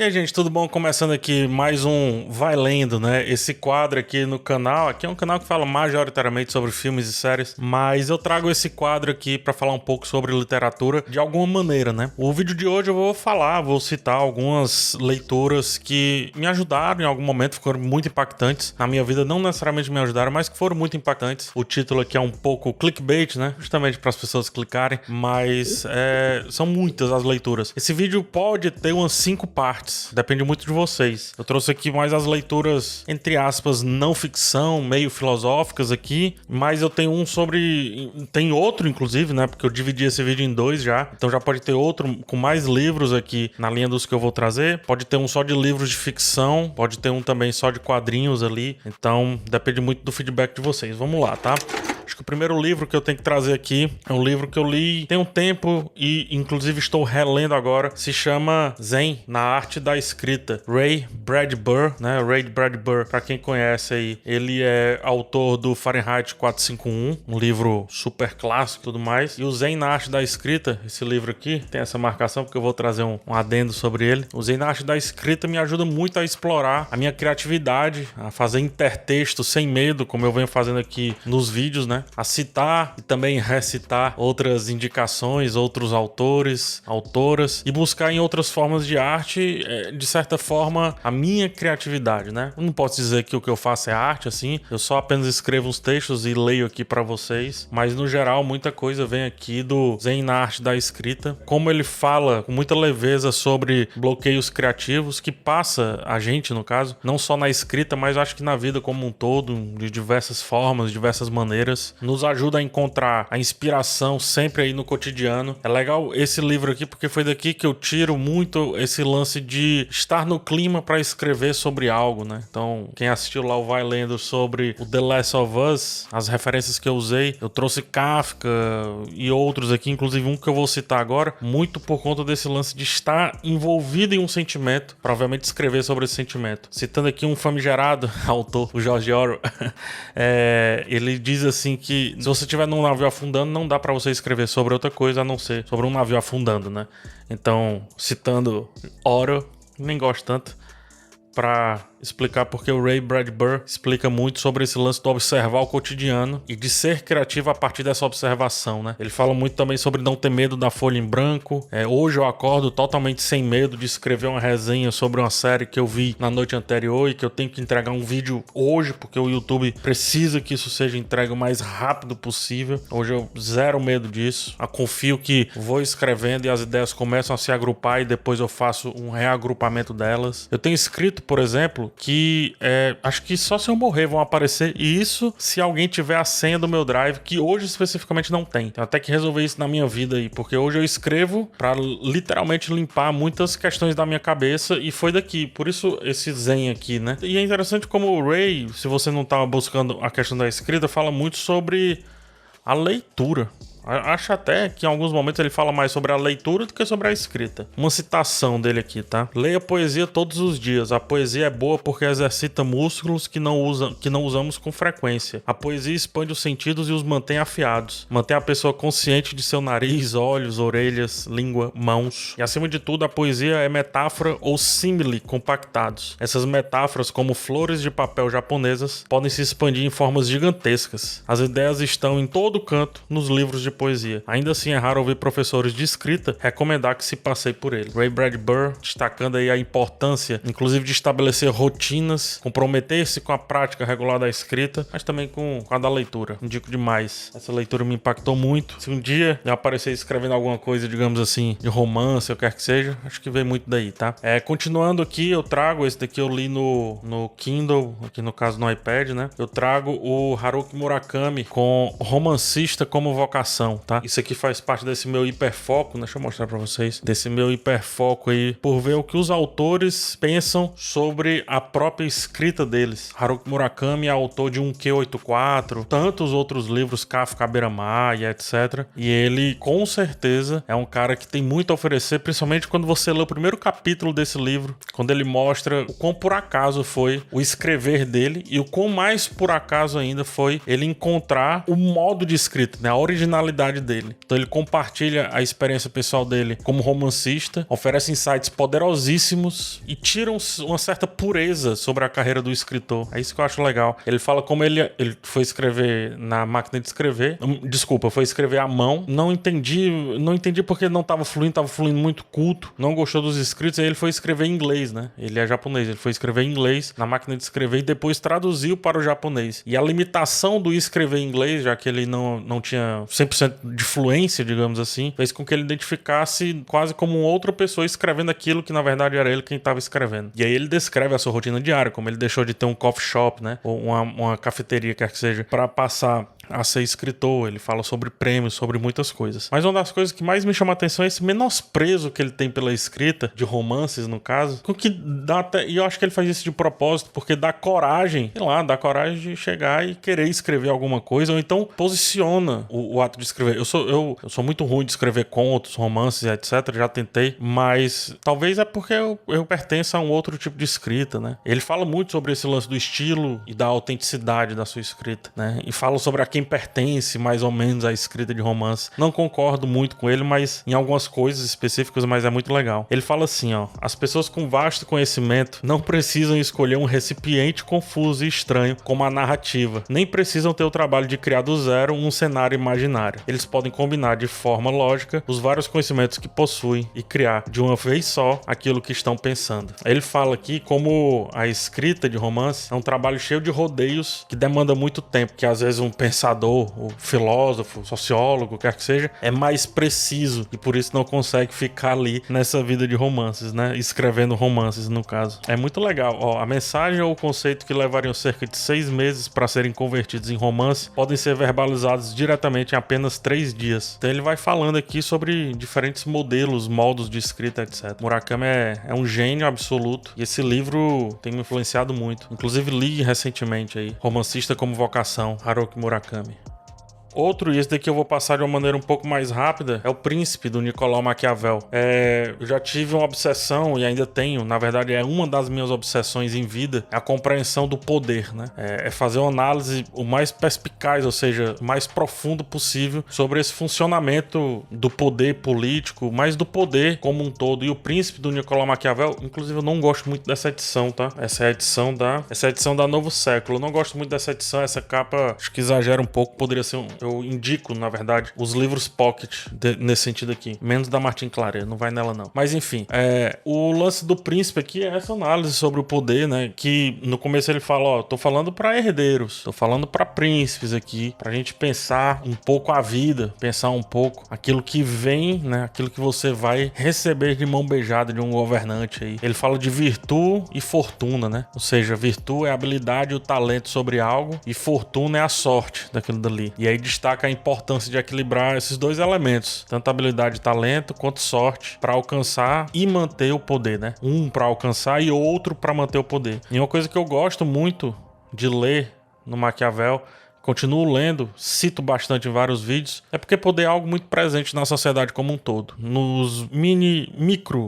E aí, gente, tudo bom? Começando aqui mais um Vai Lendo, né? Esse quadro aqui no canal, aqui é um canal que fala majoritariamente sobre filmes e séries, mas eu trago esse quadro aqui pra falar um pouco sobre literatura de alguma maneira, né? O vídeo de hoje eu vou citar algumas leituras que me ajudaram em algum momento, foram muito impactantes na minha vida, não necessariamente me ajudaram, mas que foram muito impactantes. O título aqui é um pouco clickbait, né? Justamente para as pessoas clicarem, mas são muitas as leituras. Esse vídeo pode ter umas 5 partes. Depende muito de vocês. Eu trouxe aqui mais as leituras, entre aspas, não ficção, meio filosóficas aqui, mas eu tenho um sobre... Tem outro, inclusive, né? Porque eu dividi esse vídeo em 2 já. Então já pode ter outro com mais livros aqui na linha dos que eu vou trazer. Pode ter um só de livros de ficção, pode ter um também só de quadrinhos ali. Então depende muito do feedback de vocês. Vamos lá, tá? Acho que o primeiro livro que eu tenho que trazer aqui é um livro que eu li tem um tempo e inclusive estou relendo agora. Se chama Zen, na arte da escrita. Ray Bradbury, né? Ray Bradbury, pra quem conhece aí, ele é autor do Fahrenheit 451, um livro super clássico e tudo mais. E o Zen na arte da escrita, esse livro aqui, tem essa marcação porque eu vou trazer um adendo sobre ele. O Zen na arte da escrita me ajuda muito a explorar a minha criatividade, a fazer intertexto sem medo, como eu venho fazendo aqui nos vídeos, né? A citar e também recitar outras indicações, outros autores, autoras e buscar em outras formas de arte, de certa forma, a minha criatividade, né? Eu não posso dizer que o que eu faço é arte, assim, eu só apenas escrevo uns textos e leio aqui pra vocês, mas no geral muita coisa vem aqui do Zen na arte da escrita, como ele fala com muita leveza sobre bloqueios criativos que passa a gente, no caso, não só na escrita, mas acho que na vida como um todo, de diversas formas, de diversas maneiras, nos ajuda a encontrar a inspiração sempre aí no cotidiano. É legal esse livro aqui porque foi daqui que eu tiro muito esse lance de estar no clima para escrever sobre algo, né? Então, quem assistiu lá o Vai Lendo sobre o The Last of Us, as referências que eu usei, eu trouxe Kafka e outros aqui, inclusive um que eu vou citar agora, muito por conta desse lance de estar envolvido em um sentimento, para obviamente escrever sobre esse sentimento. Citando aqui um famigerado autor, o George Orwell, ele diz assim que se você estiver num navio afundando, não dá pra você escrever sobre outra coisa a não ser sobre um navio afundando, né? Então, citando Orwell, nem gosto tanto, pra explicar porque o Ray Bradbury explica muito sobre esse lance do observar o cotidiano e de ser criativo a partir dessa observação, né? Ele fala muito também sobre não ter medo da folha em branco. Hoje eu acordo totalmente sem medo de escrever uma resenha sobre uma série que eu vi na noite anterior e que eu tenho que entregar um vídeo hoje, porque o YouTube precisa que isso seja entregue o mais rápido possível. Hoje eu zero medo disso. Eu confio que vou escrevendo e as ideias começam a se agrupar e depois eu faço um reagrupamento delas. Eu tenho escrito, por exemplo, que acho que só se eu morrer vão aparecer, e isso se alguém tiver a senha do meu Drive, que hoje especificamente não tem. Tenho até que resolver isso na minha vida aí, porque hoje eu escrevo pra literalmente limpar muitas questões da minha cabeça e foi daqui, por isso esse Zen aqui, né? E é interessante como o Ray, se você não tava buscando a questão da escrita, fala muito sobre a leitura. Acho até que em alguns momentos ele fala mais sobre a leitura do que sobre a escrita. Uma citação dele aqui, tá? Leia poesia todos os dias. A poesia é boa porque exercita músculos que não usamos com frequência. A poesia expande os sentidos e os mantém afiados. Mantém a pessoa consciente de seu nariz, olhos, orelhas, língua, mãos. E acima de tudo, a poesia é metáfora ou símile compactados. Essas metáforas, como flores de papel japonesas, podem se expandir em formas gigantescas. As ideias estão em todo canto nos livros de poesia. Ainda assim é raro ouvir professores de escrita recomendar que se passeie por ele. Ray Bradbury destacando aí a importância, inclusive, de estabelecer rotinas, comprometer-se com a prática regular da escrita, mas também com a da leitura. Indico demais. Essa leitura me impactou muito. Se um dia eu aparecer escrevendo alguma coisa, digamos assim, de romance, ou quer que seja, acho que vem muito daí, tá? Continuando aqui, eu trago esse daqui, eu li no Kindle, aqui no caso no iPad, né? Eu trago o Haruki Murakami com Romancista como Vocação. Tá? Isso aqui faz parte desse meu hiperfoco, deixa eu mostrar pra vocês, desse meu hiperfoco aí, por ver o que os autores pensam sobre a própria escrita deles. Haruki Murakami é autor de um Q84, tantos outros livros, Kafka à beira-mar e etc. E ele, com certeza, é um cara que tem muito a oferecer, principalmente quando você lê o primeiro capítulo desse livro, quando ele mostra o quão por acaso foi o escrever dele e o quão mais por acaso ainda foi ele encontrar o modo de escrita, né? A originalidade personalidade dele. Então ele compartilha a experiência pessoal dele como romancista, oferece insights poderosíssimos e tira uma certa pureza sobre a carreira do escritor. É isso que eu acho legal. Ele fala como ele foi escrever na máquina de escrever. Desculpa, foi escrever à mão. Não entendi porque não tava fluindo muito culto. Não gostou dos escritos, aí ele foi escrever em inglês, né? Ele é japonês, ele foi escrever em inglês na máquina de escrever e depois traduziu para o japonês. E a limitação do escrever em inglês, já que ele não tinha 100% de fluência, digamos assim, fez com que ele identificasse quase como outra pessoa escrevendo aquilo que na verdade era ele quem estava escrevendo. E aí ele descreve a sua rotina diária, como ele deixou de ter um coffee shop, né? Ou uma cafeteria, quer que seja, para passar a ser escritor. Ele fala sobre prêmios, sobre muitas coisas. Mas uma das coisas que mais me chama a atenção é esse menosprezo que ele tem pela escrita, de romances no caso, com que dá até, e eu acho que ele faz isso de propósito, porque dá coragem, sei lá, dá coragem de chegar e querer escrever alguma coisa, ou então posiciona o ato de escrever. Eu sou muito ruim de escrever contos, romances, etc, já tentei, mas talvez é porque eu pertenço a um outro tipo de escrita, né? Ele fala muito sobre esse lance do estilo e da autenticidade da sua escrita, né? E fala sobre a quem pertence mais ou menos à escrita de romance. Não concordo muito com ele, mas em algumas coisas específicas, mas é muito legal. Ele fala assim, ó: as pessoas com vasto conhecimento não precisam escolher um recipiente confuso e estranho como a narrativa, nem precisam ter o trabalho de criar do zero um cenário imaginário. Eles podem combinar de forma lógica os vários conhecimentos que possuem e criar de uma vez só aquilo que estão pensando. Ele fala aqui como a escrita de romance é um trabalho cheio de rodeios que demanda muito tempo, que às vezes um pensador, o filósofo, sociólogo, quer que seja, é mais preciso e por isso não consegue ficar ali nessa vida de romances, né? Escrevendo romances, no caso. É muito legal. Ó, a mensagem ou o conceito que levariam cerca de 6 meses para serem convertidos em romance podem ser verbalizados diretamente em apenas 3 dias. Então ele vai falando aqui sobre diferentes modelos, modos de escrita, etc. Murakami é um gênio absoluto e esse livro tem me influenciado muito. Inclusive li recentemente aí, Romancista como Vocação, Haruki Murakami. Outro, e esse daqui eu vou passar de uma maneira um pouco mais rápida, é O Príncipe, do Nicolau Maquiavel. Eu já tive uma obsessão, e ainda tenho, na verdade é uma das minhas obsessões em vida, é a compreensão do poder, né? É fazer uma análise o mais perspicaz, ou seja, o mais profundo possível sobre esse funcionamento do poder político, mas do poder como um todo. E O Príncipe, do Nicolau Maquiavel, inclusive eu não gosto muito dessa edição, tá? Essa é a edição da Novo Século. Eu não gosto muito dessa edição, essa capa acho que exagera um pouco, poderia ser eu indico, na verdade, os livros pocket nesse sentido aqui. Menos da Martin Claret, não vai nela não. Mas enfim, o lance do príncipe aqui é essa análise sobre o poder, né? Que no começo ele fala, ó, tô falando pra herdeiros, tô falando pra príncipes aqui, pra gente pensar um pouco a vida, pensar um pouco aquilo que vem, né? Aquilo que você vai receber de mão beijada de um governante aí. Ele fala de virtude e fortuna, né? Ou seja, virtude é a habilidade e o talento sobre algo e fortuna é a sorte daquilo dali. E aí destaca a importância de equilibrar esses dois elementos, tanto habilidade e talento quanto sorte, para alcançar e manter o poder, né? Um para alcançar e outro para manter o poder. E uma coisa que eu gosto muito de ler no Maquiavel, continuo lendo, cito bastante em vários vídeos, é porque poder é algo muito presente na sociedade como um todo. Nos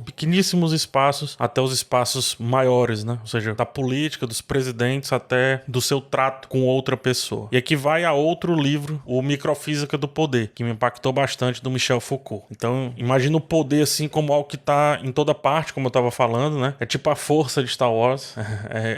pequeníssimos espaços, até os espaços maiores, né? Ou seja, da política, dos presidentes, até do seu trato com outra pessoa. E aqui vai a outro livro, o Microfísica do Poder, que me impactou bastante, do Michel Foucault. Então, imagina o poder assim como algo que tá em toda parte, como eu tava falando, né? É tipo a força de Star Wars.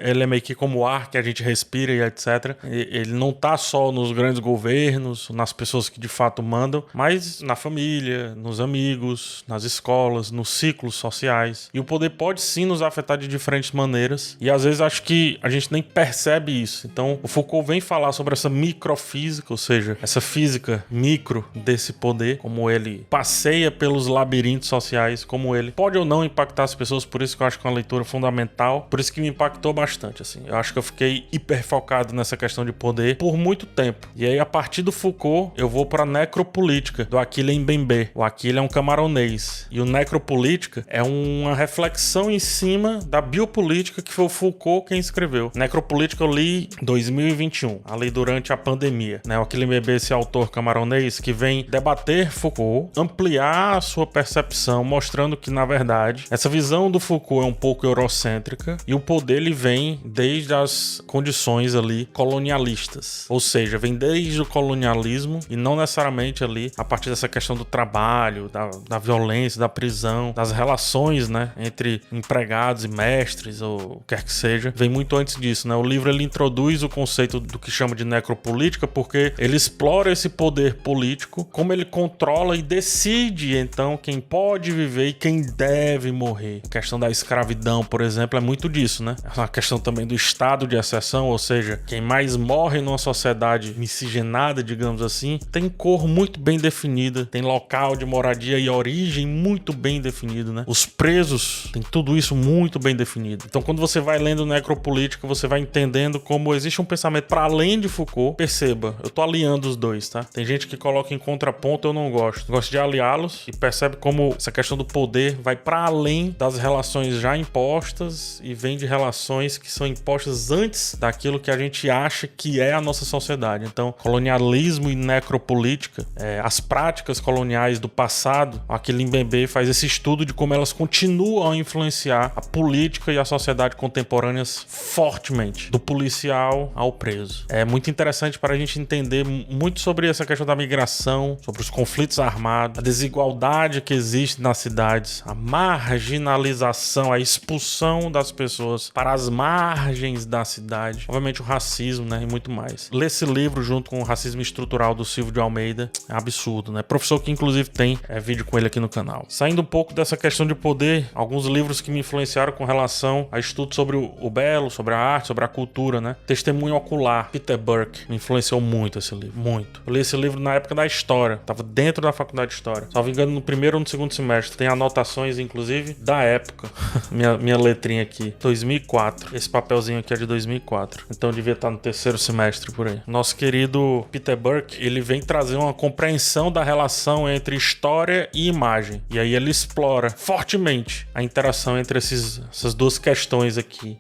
Ele é meio que como o ar que a gente respira e etc. Ele não tá só nos grandes governos, nas pessoas que de fato mandam, mas na família, nos amigos, nas escolas, nos ciclos sociais. E o poder pode sim nos afetar de diferentes maneiras, e às vezes acho que a gente nem percebe isso. Então o Foucault vem falar sobre essa microfísica, ou seja, essa física micro desse poder, como ele passeia pelos labirintos sociais, como ele pode ou não impactar as pessoas. Por isso que eu acho que é uma leitura fundamental, por isso que me impactou bastante, assim. Eu acho que eu fiquei hiper focado nessa questão de poder por muito tempo. E aí, a partir do Foucault, eu vou pra Necropolítica, do Achille Mbembe. O Achille é um camaronês. E o Necropolítica é uma reflexão em cima da biopolítica que foi o Foucault quem escreveu. Necropolítica eu li em 2021, ali durante a pandemia. O Achille Mbembe, esse autor camaronês, que vem debater Foucault, ampliar a sua percepção, mostrando que, na verdade, essa visão do Foucault é um pouco eurocêntrica e o poder ele vem desde as condições ali colonialistas. Ou seja, vem desde o colonialismo e não necessariamente ali a partir dessa questão do trabalho, da violência, da prisão, das relações, né, entre empregados e mestres ou o que quer que seja, vem muito antes disso, né? O livro ele introduz o conceito do que chama de necropolítica porque ele explora esse poder político, como ele controla e decide então quem pode viver e quem deve morrer. A questão da escravidão, por exemplo, é muito disso, né? A questão também do estado de exceção, ou seja, quem mais morre numa sociedade miscigenada, digamos assim, tem cor muito bem definida, tem local de moradia e origem muito bem definido, né? Os presos tem tudo isso muito bem definido. Então, quando você vai lendo necropolítica, você vai entendendo como existe um pensamento para além de Foucault. Perceba, eu tô alinhando os dois, tá? Tem gente que coloca em contraponto, eu não gosto. Gosto de aliá-los e percebe como essa questão do poder vai para além das relações já impostas e vem de relações que são impostas antes daquilo que a gente acha que é a nossa sociedade. Então, colonialismo e necropolítica, as práticas coloniais do passado, aquele Mbembe faz esse estudo de como elas continuam a influenciar a política e a sociedade contemporâneas fortemente, do policial ao preso. É muito interessante para a gente entender muito sobre essa questão da migração, sobre os conflitos armados, a desigualdade que existe nas cidades, a marginalização, a expulsão das pessoas para as margens da cidade, obviamente o racismo, né, e muito mais. Ler esse livro junto com o Racismo Estrutural do Silvio de Almeida é absurdo, né? Professor que inclusive tem vídeo com ele aqui no canal. Saindo um pouco dessa questão de poder, alguns livros que me influenciaram com relação a estudo sobre o belo, sobre a arte, sobre a cultura, né? Testemunho Ocular, Peter Burke, me influenciou muito esse livro, muito. Eu li esse livro na época da história, tava dentro da faculdade de história. Salvo engano, no primeiro ou no segundo semestre. Tem anotações, inclusive, da época. minha letrinha aqui, 2004. Esse papelzinho aqui é de 2004. Então eu devia estar no terceiro semestre por aí. Nosso querido Peter Burke, ele vem trazer uma compreensão da relação entre história e imagem. E aí ele explora fortemente a interação entre essas duas questões aqui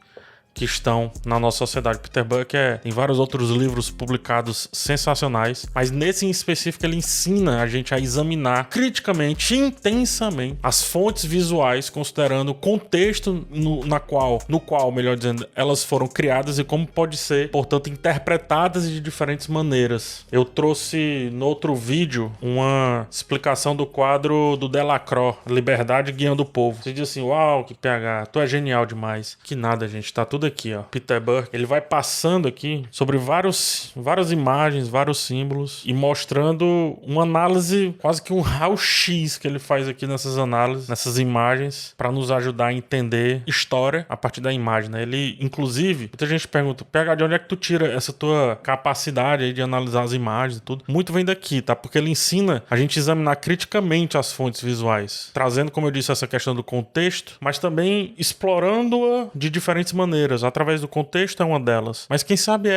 que estão na nossa sociedade. Peter Burke tem vários outros livros publicados sensacionais, mas nesse em específico ele ensina a gente a examinar criticamente, intensamente, as fontes visuais, considerando o contexto no qual, melhor dizendo, elas foram criadas e como pode ser, portanto, interpretadas de diferentes maneiras. Eu trouxe no outro vídeo uma explicação do quadro do Delacroix, Liberdade Guiando o Povo. Você diz assim, uau, que PH, tu é genial demais. Que nada, gente, tá tudo aqui, ó. Peter Burke, ele vai passando aqui sobre várias imagens, vários símbolos e mostrando uma análise, quase que um raio-x que ele faz aqui nessas análises, nessas imagens, para nos ajudar a entender história a partir da imagem, né? Ele, inclusive, muita gente pergunta, PH, de onde é que tu tira essa tua capacidade aí de analisar as imagens e tudo? Muito vem daqui, tá? Porque ele ensina a gente examinar criticamente as fontes visuais, trazendo, como eu disse, essa questão do contexto, mas também explorando-a de diferentes maneiras. Através do contexto é uma delas. Mas quem sabe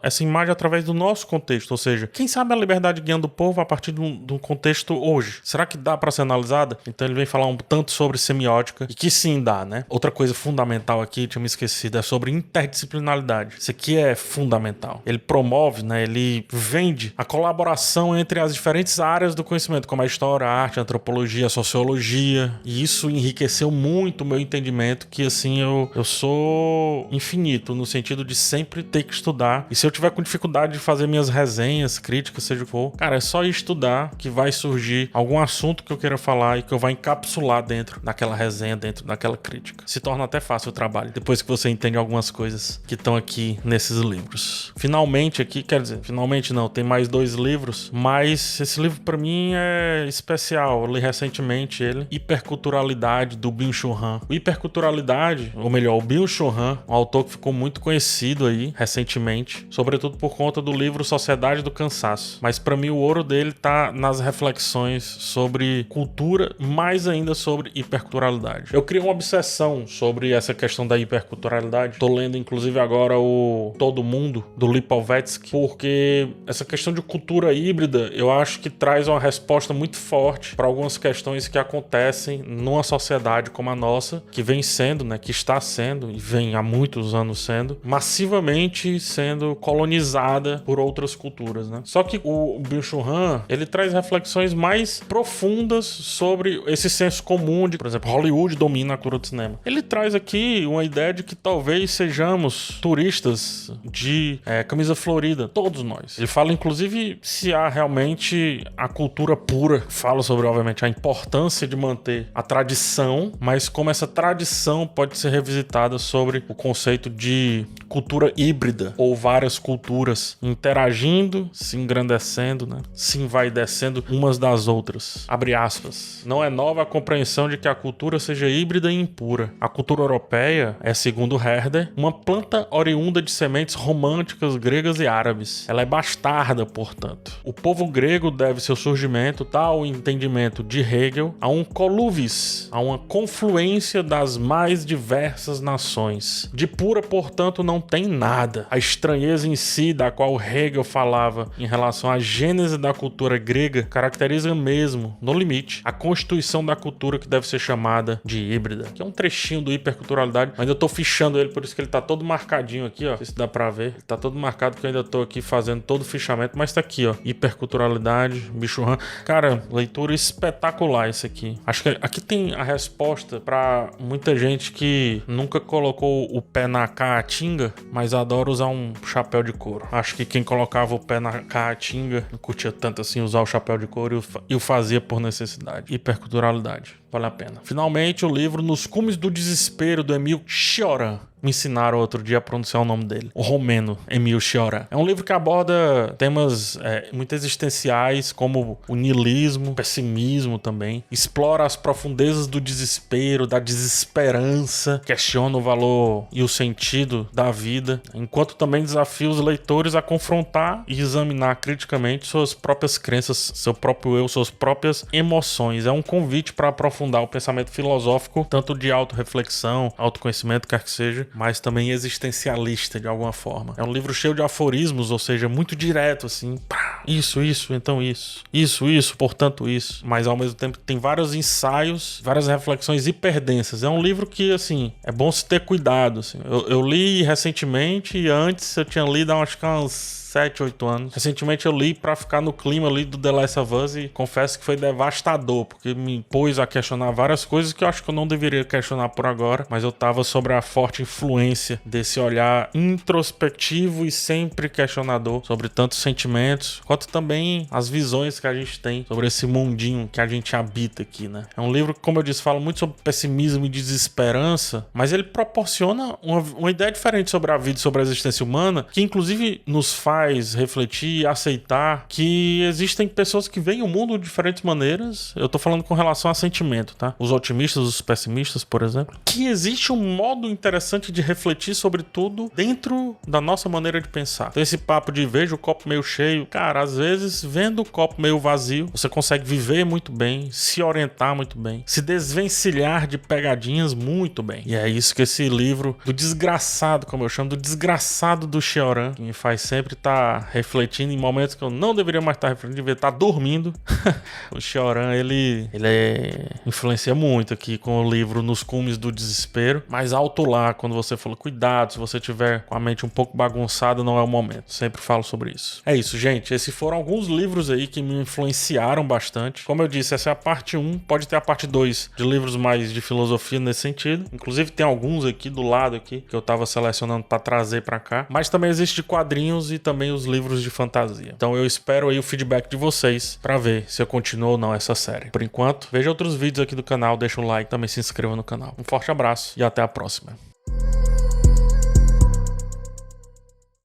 essa imagem através do nosso contexto, ou seja, quem sabe a liberdade guiando o povo a partir de um contexto hoje? Será que dá para ser analisada? Então ele vem falar um tanto sobre semiótica e que sim dá, né? Outra coisa fundamental aqui, tinha me esquecido, é sobre interdisciplinaridade. Isso aqui é fundamental. Ele promove, né? Ele vende a colaboração entre as diferentes áreas do conhecimento, como a história, a arte, a antropologia, a sociologia, e isso enriqueceu muito o meu entendimento que, assim, eu sou infinito, no sentido de sempre ter que estudar. E se eu tiver com dificuldade de fazer minhas resenhas, críticas, seja o que for, cara, é só ir estudar que vai surgir algum assunto que eu queira falar e que eu vou encapsular dentro daquela resenha, dentro daquela crítica. Se torna até fácil o trabalho, depois que você entende algumas coisas que estão aqui nesses livros. Finalmente aqui, quer dizer, finalmente não, tem mais 2 livros, mas esse livro pra mim é especial. Eu li recentemente ele, Hiperculturalidade, do Byung-Chul Han. O Hiperculturalidade, ou melhor, o Byung-Chul Han, um autor que ficou muito conhecido aí recentemente, sobretudo por conta do livro Sociedade do Cansaço. Mas pra mim o ouro dele tá nas reflexões sobre cultura, mais ainda sobre hiperculturalidade. Eu criei uma obsessão sobre essa questão da hiperculturalidade. Tô lendo inclusive agora o Todo Mundo, do Lipovetsky, porque essa questão de cultura híbrida, eu acho que traz uma resposta muito forte para algumas questões que acontecem numa sociedade como a nossa, que vem sendo, né, que está sendo e vem há muito muitos anos sendo, massivamente sendo colonizada por outras culturas, né? Só que o Byung-Chul Han, ele traz reflexões mais profundas sobre esse senso comum de, por exemplo, Hollywood domina a cultura do cinema. Ele traz aqui uma ideia de que talvez sejamos turistas de camisa florida, todos nós. Ele fala, inclusive, se há realmente a cultura pura. Fala sobre, obviamente, a importância de manter a tradição, mas como essa tradição pode ser revisitada sobre o conceito de cultura híbrida, ou várias culturas interagindo, se engrandecendo, né? Se envaidecendo umas das outras. Abre aspas. Não é nova a compreensão de que a cultura seja híbrida e impura. A cultura europeia é, segundo Herder, uma planta oriunda de sementes românticas gregas e árabes. Ela é bastarda, portanto. O povo grego deve seu surgimento, tal entendimento de Hegel, a um coluvis, a uma confluência das mais diversas nações. De pura, portanto, não tem nada. A estranheza em si, da qual Hegel falava em relação à gênese da cultura grega, caracteriza mesmo, no limite, a constituição da cultura que deve ser chamada de híbrida. Aqui é um trechinho do Hiperculturalidade, mas eu tô fichando ele, por isso que ele tá todo marcadinho aqui, ó. Não sei se dá pra ver. Ele tá todo marcado porque eu ainda tô aqui fazendo todo o fichamento, mas tá aqui, ó. Hiperculturalidade, Byung-Chul Han. Cara, leitura espetacular esse aqui. Acho que aqui tem a resposta pra muita gente que nunca colocou o pé na caatinga, mas adora usar um chapéu de couro. Acho que quem colocava o pé na caatinga não curtia tanto assim usar o chapéu de couro e o fazia por necessidade. Hiperculturalidade. Vale a pena. Finalmente, o livro Nos Cumes do Desespero, do Émile Cioran. Me ensinaram outro dia a pronunciar o nome dele. O romeno, Émile Cioran. É um livro que aborda temas muito existenciais, como o niilismo, o pessimismo também. Explora as profundezas do desespero, da desesperança. Questiona o valor e o sentido da vida. Enquanto também desafia os leitores a confrontar e examinar criticamente suas próprias crenças, seu próprio eu, suas próprias emoções. É um convite para aprofundar o pensamento filosófico, tanto de autorreflexão, autoconhecimento, quer que seja, mas também existencialista de alguma forma. É um livro cheio de aforismos, ou seja, muito direto, assim. Isso, então isso. Isso, portanto isso. Mas ao mesmo tempo tem vários ensaios, várias reflexões hiperdensas. É um livro que, assim, é bom se ter cuidado, assim. Eu li recentemente e antes eu tinha lido há acho que uns 7, 8 anos. Recentemente eu li pra ficar no clima ali do The Last of Us e confesso que foi devastador, porque me pôs a questionar várias coisas que eu acho que eu não deveria questionar por agora, mas eu tava sobre a forte influência desse olhar introspectivo e sempre questionador sobre tantos sentimentos, quanto também as visões que a gente tem sobre esse mundinho que a gente habita aqui, né? É um livro que, como eu disse, fala muito sobre pessimismo e desesperança, mas ele proporciona uma ideia diferente sobre a vida e sobre a existência humana, que inclusive nos faz refletir e aceitar que existem pessoas que veem o mundo de diferentes maneiras. Eu tô falando com relação a sentimento, tá? Os otimistas, os pessimistas, por exemplo. Que existe um modo interessante de refletir sobre tudo dentro da nossa maneira de pensar. Então esse papo de veja o copo meio cheio, cara, às vezes vendo o copo meio vazio, você consegue viver muito bem, se orientar muito bem, se desvencilhar de pegadinhas muito bem. E é isso que esse livro do desgraçado, como eu chamo, do desgraçado do Cioran, que me faz sempre estar refletindo em momentos que eu não deveria mais estar refletindo, deveria estar dormindo. O Cioran, ele influencia muito aqui com o livro Nos Cumes do Desespero, mas alto lá, quando você falou, cuidado, se você tiver com a mente um pouco bagunçada, não é o momento. Sempre falo sobre isso. É isso, gente. Esses foram alguns livros aí que me influenciaram bastante. Como eu disse, essa é a parte 1, pode ter a parte 2 de livros mais de filosofia nesse sentido. Inclusive tem alguns aqui do lado aqui que eu tava selecionando para trazer para cá, mas também existe de quadrinhos e também os livros de fantasia. Então eu espero aí o feedback de vocês para ver se eu continuo ou não essa série. Por enquanto, veja outros vídeos aqui do canal, deixa um like, também se inscreva no canal. Um forte abraço e até a próxima.